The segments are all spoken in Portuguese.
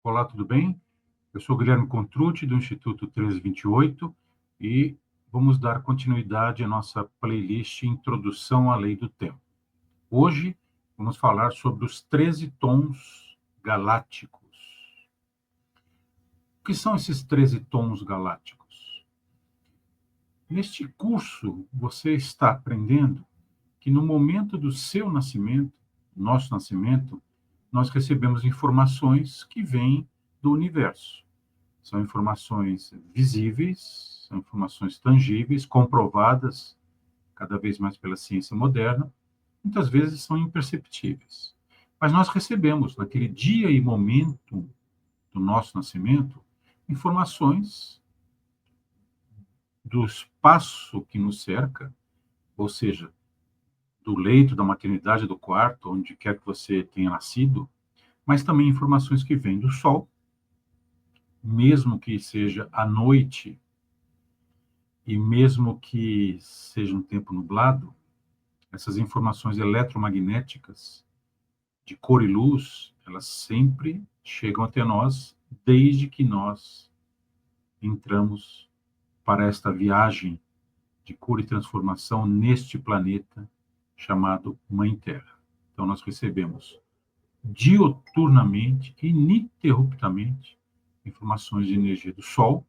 Olá, tudo bem? Eu sou Guilherme Contrucci, do Instituto 1328, e vamos dar continuidade à nossa playlist Introdução à Lei do Tempo. Hoje, vamos falar sobre os 13 tons galácticos. O que são esses 13 tons galácticos? Neste curso, você está aprendendo que no momento do seu nascimento, nosso nascimento, nós recebemos informações que vêm do universo. São informações visíveis, são informações tangíveis, comprovadas cada vez mais pela ciência moderna, muitas vezes são imperceptíveis. Mas nós recebemos, naquele dia e momento do nosso nascimento, informações do espaço que nos cerca, ou seja, do leito, da maternidade, do quarto, onde quer que você tenha nascido, mas também informações que vêm do Sol, mesmo que seja à noite e mesmo que seja um tempo nublado, essas informações eletromagnéticas de cor e luz, elas sempre chegam até nós desde que nós entramos para esta viagem de cura e transformação neste planeta chamado Mãe Terra. Então nós recebemos dioturnamente, ininterruptamente, informações de energia do Sol,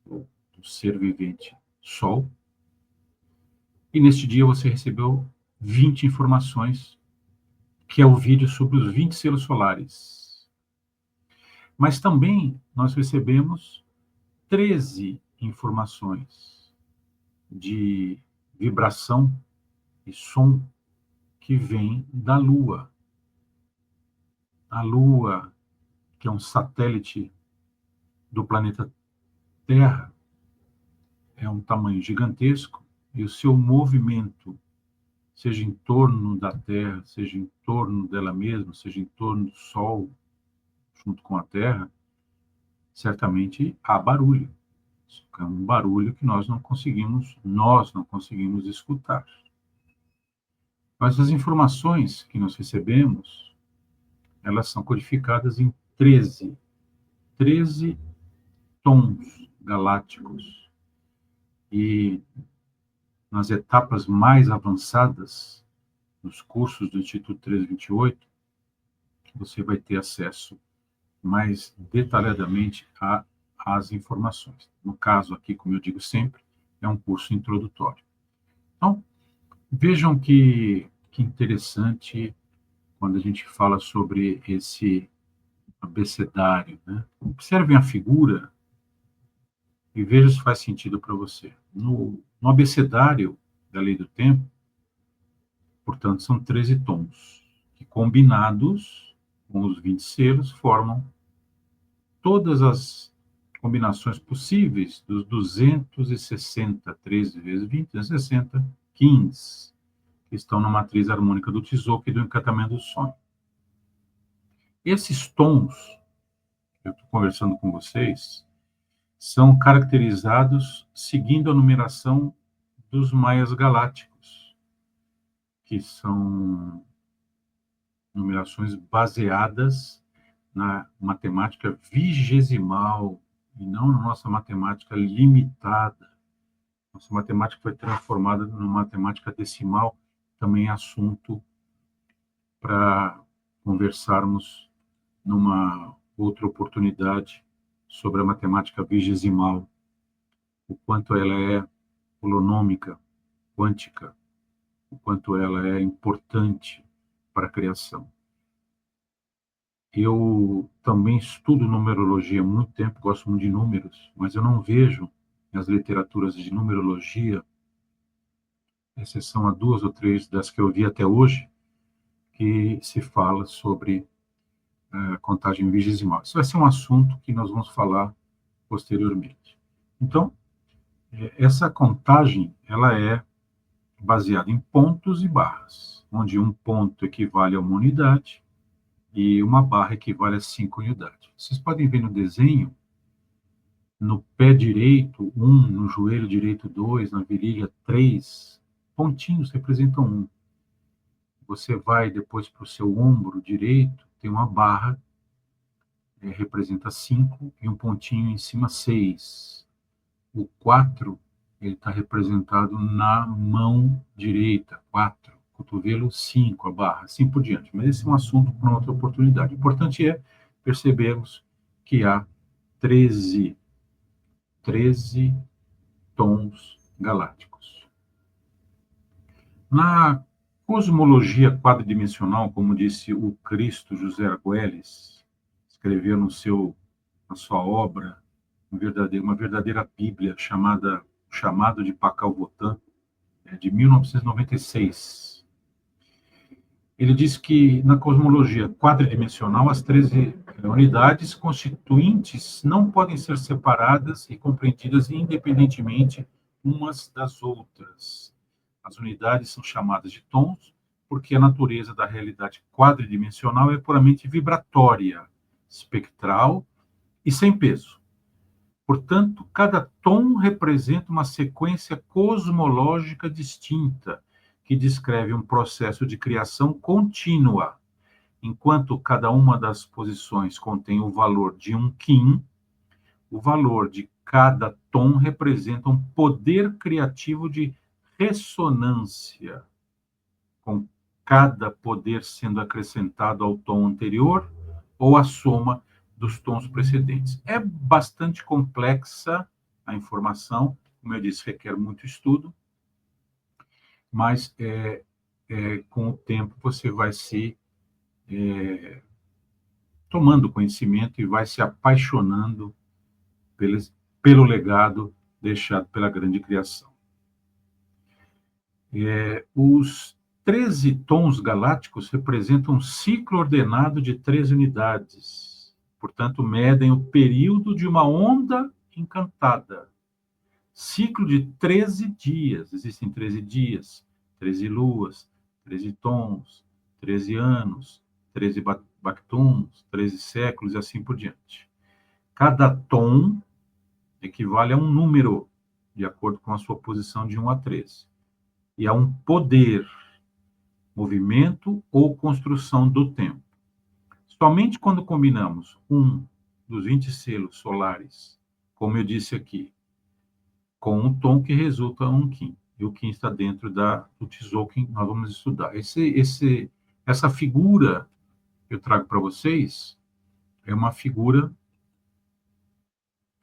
do ser vivente Sol. E neste dia você recebeu 20 informações, que é o vídeo sobre os 20 selos solares. Mas também nós recebemos 13 informações de vibração e som que vem da Lua. A Lua, que é um satélite do planeta Terra, é um tamanho gigantesco, e o seu movimento, seja em torno da Terra, seja em torno dela mesma, seja em torno do Sol, junto com a Terra, certamente há barulho. É um barulho que nós não conseguimos escutar. Mas as informações que nós recebemos, elas são codificadas em 13 tons galácticos. E nas etapas mais avançadas, nos cursos do Instituto 1328, você vai ter acesso mais detalhadamente às informações. No caso aqui, como eu digo sempre, é um curso introdutório. Então, vejam que interessante quando a gente fala sobre esse abecedário, né? Observem a figura e vejam se faz sentido para você. No abecedário da lei do tempo, portanto, são 13 tons, que combinados com os 20 selos formam todas as combinações possíveis dos 260, 13 vezes 20, 260, 15, que estão na matriz harmônica do Tzolk'in e do encantamento do sonho. Esses tons, que eu estou conversando com vocês, são caracterizados seguindo a numeração dos maias galácticos, que são numerações baseadas na matemática vigesimal e não na nossa matemática limitada. Nossa matemática foi transformada numa matemática decimal, também é assunto para conversarmos numa outra oportunidade sobre a matemática vigesimal, o quanto ela é holonômica, quântica, o quanto ela é importante para a criação. Eu também estudo numerologia há muito tempo, gosto muito de números, mas eu não vejo nas literaturas de numerologia, exceção a 2 ou 3 das que eu vi até hoje, que se fala sobre contagem vigesimal. Isso vai ser um assunto que nós vamos falar posteriormente. Então, essa contagem, ela é baseada em pontos e barras, onde um ponto equivale a uma unidade e uma barra equivale a 5 unidades. Vocês podem ver no desenho, no pé direito, 1, no joelho direito, 2, na virilha, 3, pontinhos representam 1. Você vai depois para o seu ombro direito, tem uma barra representa 5 e um pontinho em cima 6. O 4 ele está representado na mão direita, 4. Cotovelo 5, a barra, assim por diante. Mas esse é um assunto para outra oportunidade. O importante é percebermos que há 13 tons galácticos. Na cosmologia quadridimensional, como disse o Cristo José Arguelles, escreveu na sua obra uma verdadeira Bíblia chamado de Pacal Votan, de 1996. Ele diz que na cosmologia quadridimensional as 13 unidades constituintes não podem ser separadas e compreendidas independentemente umas das outras. As unidades são chamadas de tons porque a natureza da realidade quadridimensional é puramente vibratória, espectral e sem peso. Portanto, cada tom representa uma sequência cosmológica distinta, que descreve um processo de criação contínua. Enquanto cada uma das posições contém o valor de um Qin, o valor de cada tom representa um poder criativo de ressonância, com cada poder sendo acrescentado ao tom anterior ou à soma dos tons precedentes. É bastante complexa a informação, como eu disse, requer muito estudo, mas com o tempo você vai se tomando conhecimento e vai se apaixonando pelo legado deixado pela grande criação. Os 13 tons galácticos representam um ciclo ordenado de 13 unidades. Portanto, medem o período de uma onda encantada. Ciclo de 13 dias. Existem 13 dias, 13 luas, 13 tons, 13 anos, 13 bactums, 13 séculos e assim por diante. Cada tom equivale a um número, de acordo com a sua posição de 1 a 13. E a um poder, movimento ou construção do tempo. Somente quando combinamos um dos 20 selos solares, como eu disse aqui, com um tom que resulta um Qin. E o Qin está dentro do Tzolk'in que nós vamos estudar. Essa figura que eu trago para vocês é uma figura,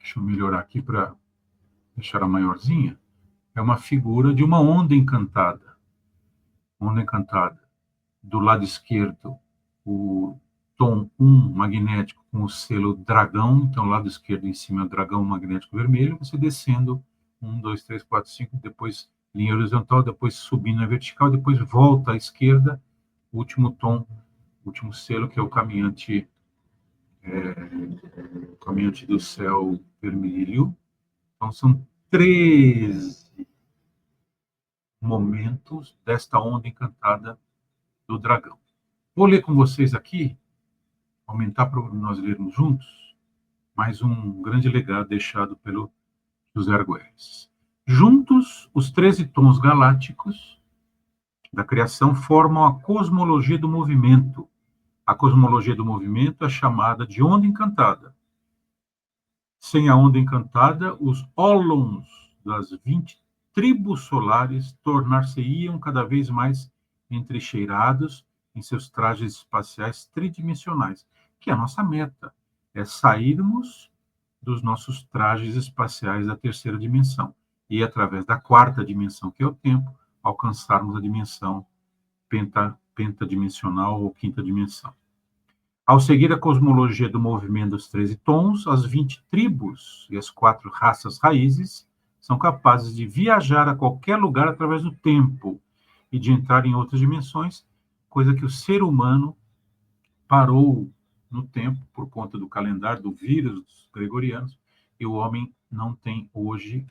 deixa eu melhorar aqui para deixar a maiorzinha, é uma figura de uma onda encantada. Onda encantada. Do lado esquerdo, o tom 1 magnético com o selo dragão, então lado esquerdo em cima é o dragão magnético vermelho, você descendo 1, 2, 3, 4, 5, depois linha horizontal, depois subindo na vertical, depois volta à esquerda, o último tom, o último selo, que é o caminhante do céu vermelho. Então são 13 momentos desta onda encantada do dragão. Vou ler com vocês aqui, aumentar para nós lermos juntos, mais um grande legado deixado pelo José Arguelles. Juntos, os 13 tons galácticos da criação formam a cosmologia do movimento. A cosmologia do movimento é chamada de onda encantada. Sem a onda encantada, os ólons das 20 tribos solares tornar-se-iam cada vez mais entrecheirados em seus trajes espaciais tridimensionais, que é a nossa meta, é sairmos dos nossos trajes espaciais da terceira dimensão e, através da quarta dimensão, que é o tempo, alcançarmos a dimensão pentadimensional ou quinta dimensão. Ao seguir a cosmologia do movimento dos 13 tons, as 20 tribos e as 4 raças raízes são capazes de viajar a qualquer lugar através do tempo e de entrar em outras dimensões, coisa que o ser humano parou no tempo por conta do calendário, do vírus dos gregorianos, e o homem não tem hoje,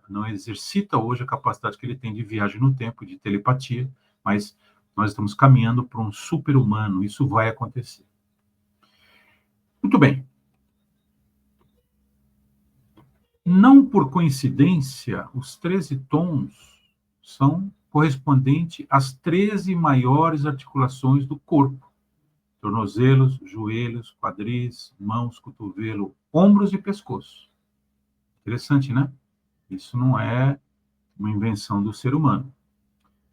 não exercita hoje a capacidade que ele tem de viagem no tempo, de telepatia, mas nós estamos caminhando para um super-humano, isso vai acontecer. Muito bem. Não por coincidência, os 13 tons são correspondentes às 13 maiores articulações do corpo. tornozelos, joelhos, quadris, mãos, cotovelo, ombros e pescoço. Interessante, né? Isso não é uma invenção do ser humano.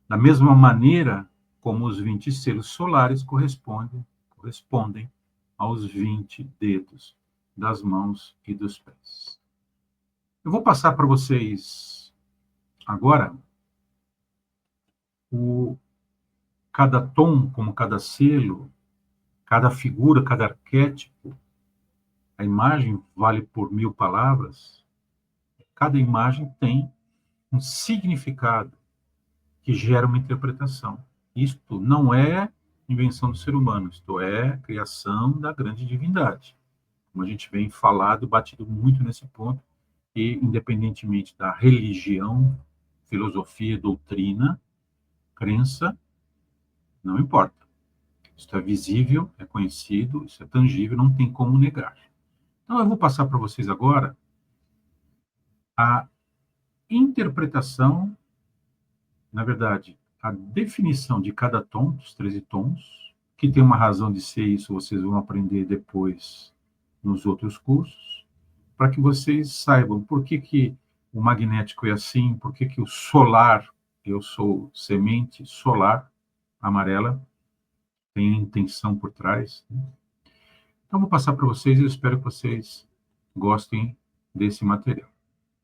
Da mesma maneira como os 20 selos solares correspondem aos 20 dedos das mãos e dos pés. Eu vou passar para vocês agora cada tom, como cada selo, cada figura, cada arquétipo. A imagem vale por 1000 palavras. Cada imagem tem um significado que gera uma interpretação. Isto não é invenção do ser humano, isto é criação da grande divindade. Como a gente vem falado, batido muito nesse ponto, e independentemente da religião, filosofia, doutrina, crença, não importa. Isso é visível, é conhecido, isso é tangível, não tem como negar. Então, eu vou passar para vocês agora a interpretação, na verdade, a definição de cada tom, dos 13 tons, que tem uma razão de ser, isso vocês vão aprender depois nos outros cursos, para que vocês saibam por que o magnético é assim, por que o solar, eu sou semente solar, amarela, tem a intenção por trás. Então, vou passar para vocês e eu espero que vocês gostem desse material.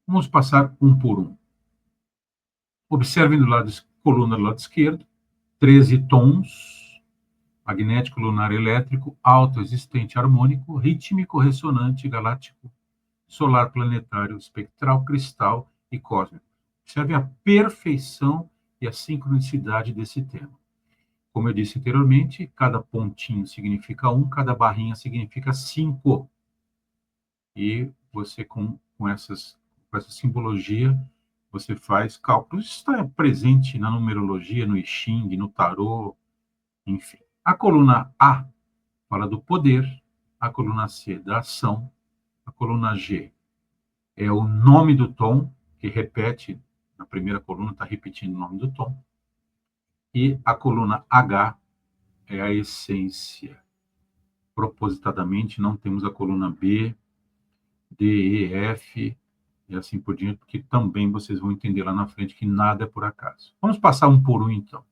Vamos passar um por um. Observem coluna do lado esquerdo, 13 tons, magnético, lunar, elétrico, alto, existente, harmônico, rítmico, ressonante, galáctico, solar, planetário, espectral, cristal e cósmico. Observe a perfeição e a sincronicidade desse tema. Como eu disse anteriormente, cada pontinho significa 1, cada barrinha significa 5. E você, com essa simbologia, você faz cálculos. Isso está presente na numerologia, no I Ching, no tarô, enfim. A coluna A fala do poder, a coluna C da ação, a coluna G é o nome do tom, que repete, na primeira coluna está repetindo o nome do tom, e a coluna H é a essência. Propositadamente, não temos a coluna B, D, E, F, e assim por diante, porque também vocês vão entender lá na frente que nada é por acaso. Vamos passar um por um, então.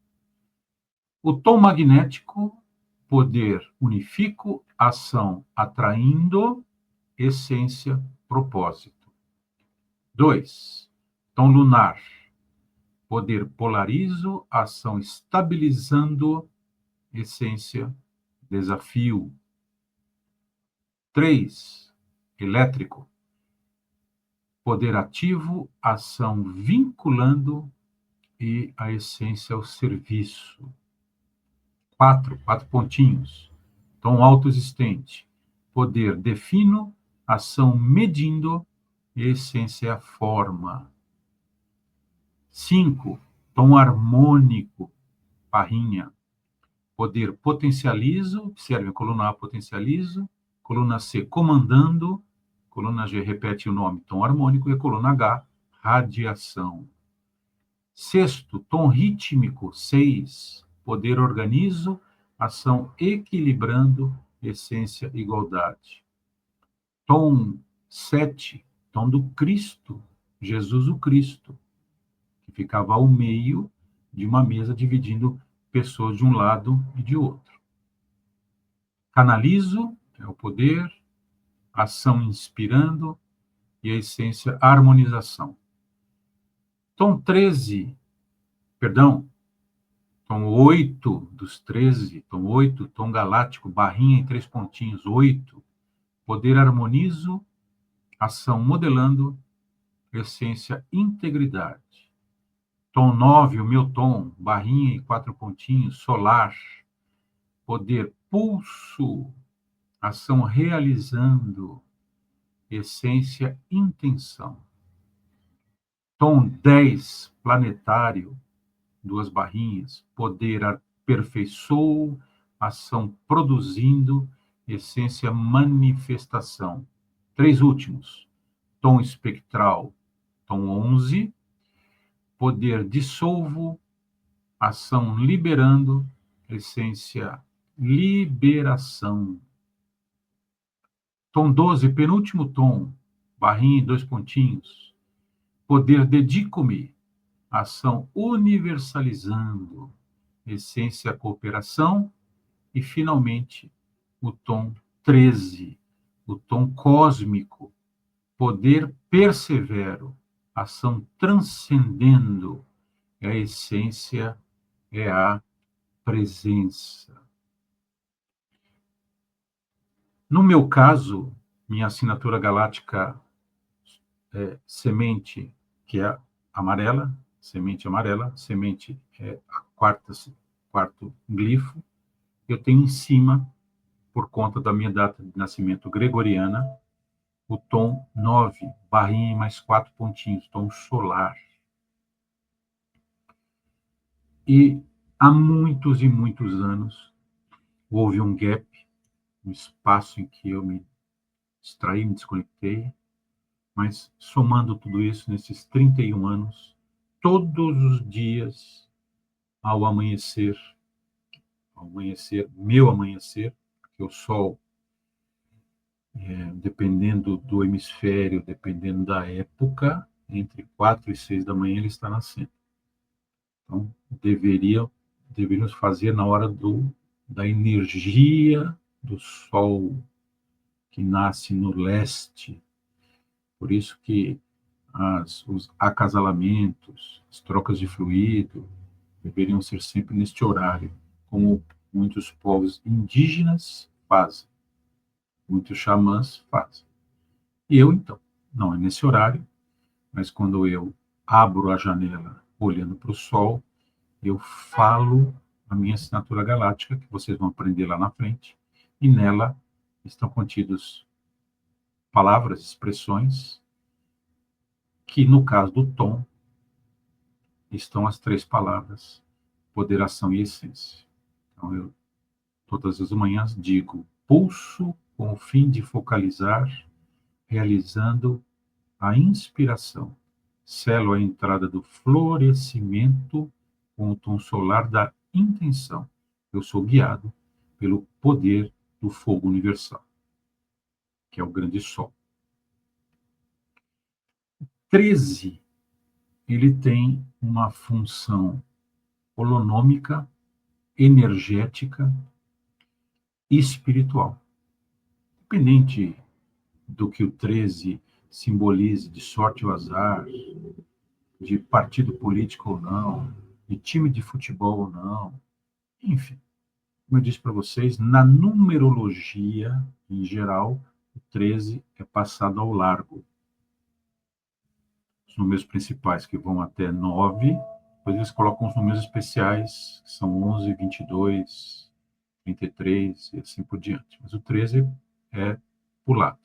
O tom magnético, poder unífico, ação atraindo, essência, propósito. 2. Tom lunar, poder polarizo, ação estabilizando, essência, desafio. 3. Elétrico, poder ativo, ação vinculando e a essência ao serviço. 4 pontinhos. Tom autoexistente, poder defino, ação medindo e essência é a forma. 5. Tom harmônico, barrinha, poder potencializo, observe a coluna A potencializo, coluna C comandando, coluna G repete o nome, tom harmônico, e a coluna H, radiação. 6º, tom rítmico, 6, poder organizo, ação equilibrando, essência, igualdade. Tom 7, tom do Cristo, Jesus o Cristo, que ficava ao meio de uma mesa dividindo pessoas de um lado e de outro. Canalizo, é o poder, ação inspirando e a essência, harmonização. Tom 13, perdão, tom 8 dos 13, tom 8, tom galáctico, barrinha em 3 pontinhos, 8, poder harmonizo, ação modelando, essência, integridade. Tom 9, o meu tom, barrinha e 4 pontinhos, solar, poder pulso, ação realizando, essência, intenção. Tom 10, planetário, 2 barrinhas, poder aperfeiçoou, ação produzindo, essência, manifestação. 3 últimos. Tom espectral, tom 11, poder dissolvo, ação liberando, essência, liberação. Tom 12, penúltimo tom, barrinha e 2 pontinhos. Poder dedico-me, ação universalizando, essência cooperação, e finalmente o tom 13, o tom cósmico, poder persevero, ação transcendendo, a essência é a presença. No meu caso, minha assinatura galáctica é semente, que é amarela, semente é a quarto glifo. Eu tenho em cima, por conta da minha data de nascimento gregoriana, o tom 9, barrinha e mais 4 pontinhos, tom solar. E há muitos e muitos anos, houve um gap, um espaço em que eu me distraí, me desconectei, mas somando tudo isso, nesses 31 anos, todos os dias, ao amanhecer, meu amanhecer, que o sol, dependendo do hemisfério, dependendo da época, entre 4 e 6 da manhã ele está nascendo. Então, deveríamos fazer na hora da energia do sol que nasce no leste. Por isso que os acasalamentos, as trocas de fluido, deveriam ser sempre neste horário, como muitos povos indígenas fazem, muitos xamãs fazem. E eu, então, não é nesse horário, mas quando eu abro a janela olhando para o sol, eu falo a minha assinatura galáctica, que vocês vão aprender lá na frente, e nela estão contidos palavras, expressões, que no caso do tom, estão as 3 palavras, poder, ação e essência. Então, eu, todas as manhãs, digo, pulso com o fim de focalizar, realizando a inspiração. Selo a entrada do florescimento com o tom solar da intenção. Eu sou guiado pelo poder do fogo universal, que é o grande sol. 13, ele tem uma função holonômica, energética e espiritual. Independente do que o 13 simbolize de sorte ou azar, de partido político ou não, de time de futebol ou não, enfim, como eu disse para vocês, na numerologia, em geral, o 13 é passado ao largo. Os números principais, que vão até 9, depois eles colocam os números especiais, que são 11, 22, 33 e assim por diante. Mas o 13 é pulado.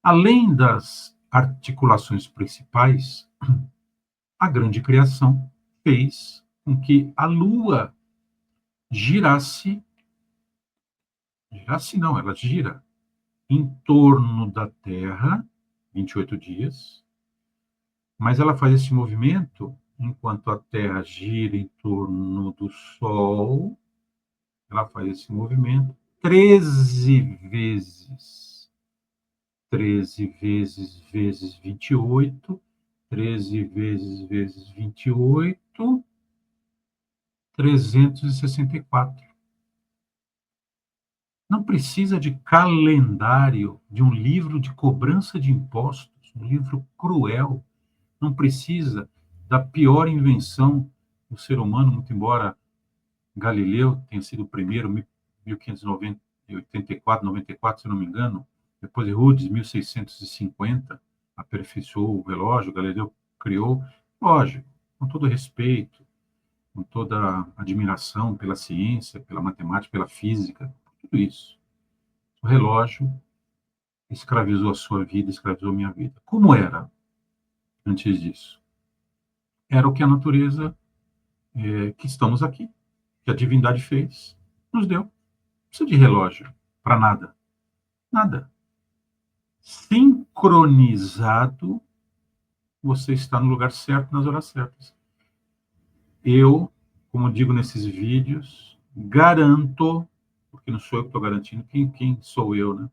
Além das articulações principais, a grande criação fez com que a Lua ela gira em torno da Terra, 28 dias, mas ela faz esse movimento enquanto a Terra gira em torno do Sol, ela faz esse movimento 13 vezes. 13 vezes 28, 13 vezes 28, 364. Não precisa de calendário, de um livro de cobrança de impostos, um livro cruel. Não precisa da pior invenção do ser humano, muito embora Galileu tenha sido o primeiro, 1584, 94, se não me engano. Depois Rudis, 1650, aperfeiçoou o relógio, Galileu criou, lógico, com todo respeito, com toda admiração pela ciência, pela matemática, pela física, tudo isso. O relógio escravizou a sua vida, escravizou a minha vida. Como era antes disso? Era o que a natureza, que estamos aqui, que a divindade fez, nos deu. Não precisa de relógio para nada. Nada. Sincronizado, você está no lugar certo, nas horas certas. Eu, como digo nesses vídeos, garanto, porque não sou eu que estou garantindo, quem sou eu, né?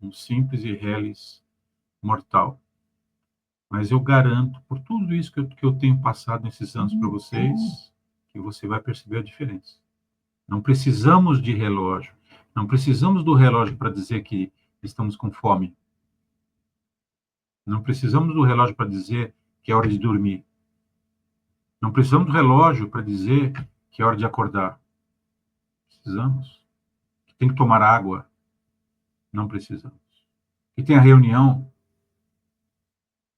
Um simples e reles mortal. Mas eu garanto, por tudo isso que eu tenho passado nesses anos para vocês, que você vai perceber a diferença. Não precisamos de relógio. Não precisamos do relógio para dizer que estamos com fome. Não precisamos do relógio para dizer que é hora de dormir. Não precisamos do relógio para dizer que é hora de acordar. Precisamos. Que tem que tomar água. Não precisamos. Que tem a reunião.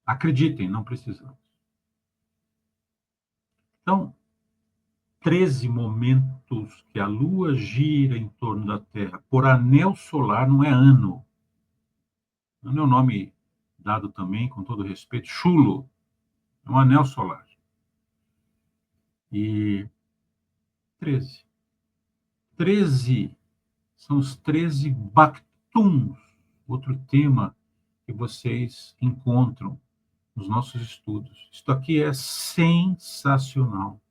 Acreditem, não precisamos. Então, 13 momentos que a Lua gira em torno da Terra por anel solar, não é ano. Ano é o nome dado também, com todo respeito, chulo. É um anel solar. E 13. 13 são os 13 Bactuns, outro tema que vocês encontram nos nossos estudos. Isto aqui é sensacional.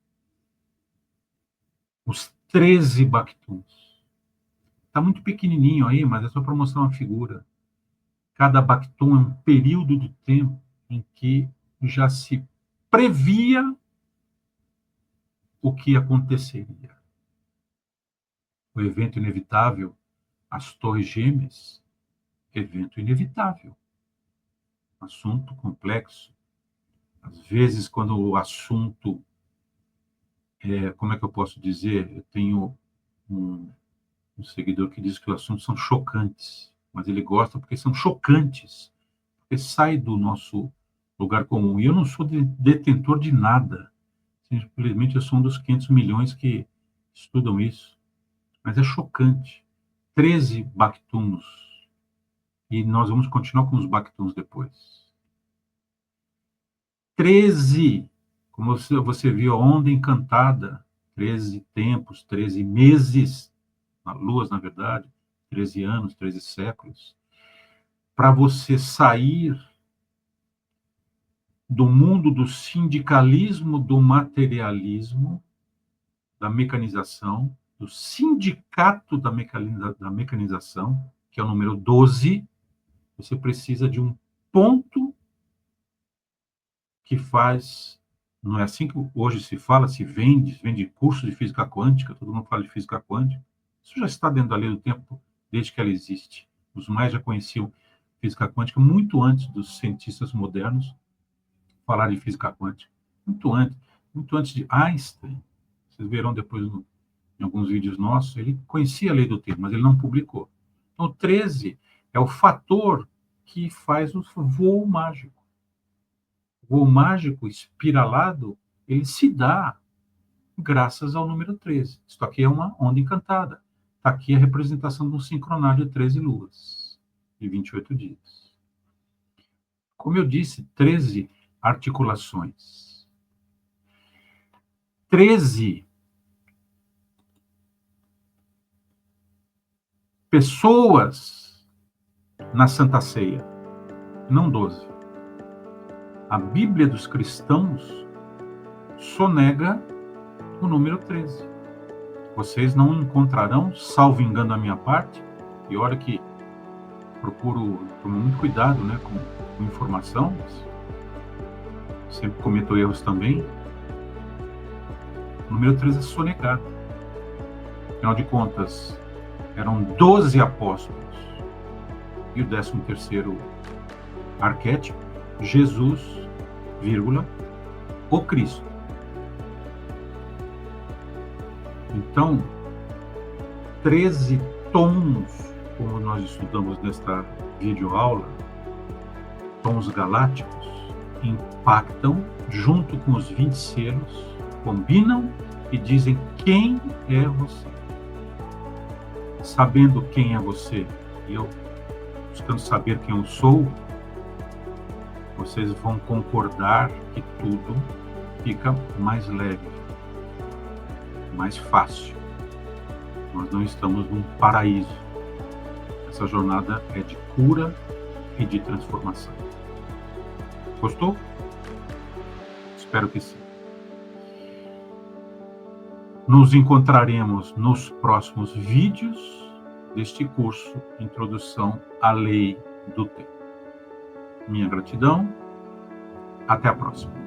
Os 13 Bactuns. Está muito pequenininho aí, mas é só para mostrar uma figura. Cada Bactun é um período de tempo em que já se previa o que aconteceria. O evento inevitável, as Torres Gêmeas, evento inevitável. Assunto complexo. Às vezes, quando o assunto como é que eu posso dizer? Eu tenho um seguidor que diz que os assuntos são chocantes, mas ele gosta porque são chocantes, porque sai do nosso lugar comum. E eu não sou detentor de nada, simplesmente eu sou um dos 500 milhões que estudam isso, mas é chocante. 13 Bactuns, e nós vamos continuar com os Bactuns depois. 13, como você viu, a onda encantada, 13 tempos, 13 meses, luas, na verdade, 13 anos, 13 séculos, para você sair do mundo do sindicalismo, do materialismo, da mecanização, do sindicato da mecanização, que é o número 12, você precisa de um ponto que faz, não é assim que hoje se fala, se vende curso de física quântica, todo mundo fala de física quântica. Isso já está dentro da lei do tempo, desde que ela existe. Os mais já conheciam física quântica muito antes dos cientistas modernos falarem de física quântica. Muito antes de Einstein. Vocês verão depois em alguns vídeos nossos, ele conhecia a lei do tempo, mas ele não publicou. Então, o 13 é o fator que faz o voo mágico. O voo mágico espiralado, ele se dá graças ao número 13. Isso aqui é uma onda encantada. Está aqui a representação de um sincronário de 13 luas, de 28 dias. Como eu disse, 13 articulações. 13 pessoas na Santa Ceia, não 12. A Bíblia dos cristãos sonega o número 13. Vocês não encontrarão, salvo engano da minha parte, e olha que procuro tomar muito cuidado, né, com informação, sempre cometo erros também. O número 13 é sonegado. Afinal de contas, eram 12 apóstolos. E o 13º arquétipo, Jesus, vírgula, o Cristo. Então, 13 tons, como nós estudamos nesta videoaula, tons galácticos, impactam junto com os 20 selos, combinam e dizem quem é você. Sabendo quem é você, e eu buscando saber quem eu sou, vocês vão concordar que tudo fica mais leve, mais fácil. Nós não estamos num paraíso. Essa jornada é de cura e de transformação. Gostou? Espero que sim. Nos encontraremos nos próximos vídeos deste curso Introdução à Lei do Tempo. Minha gratidão. Até a próxima.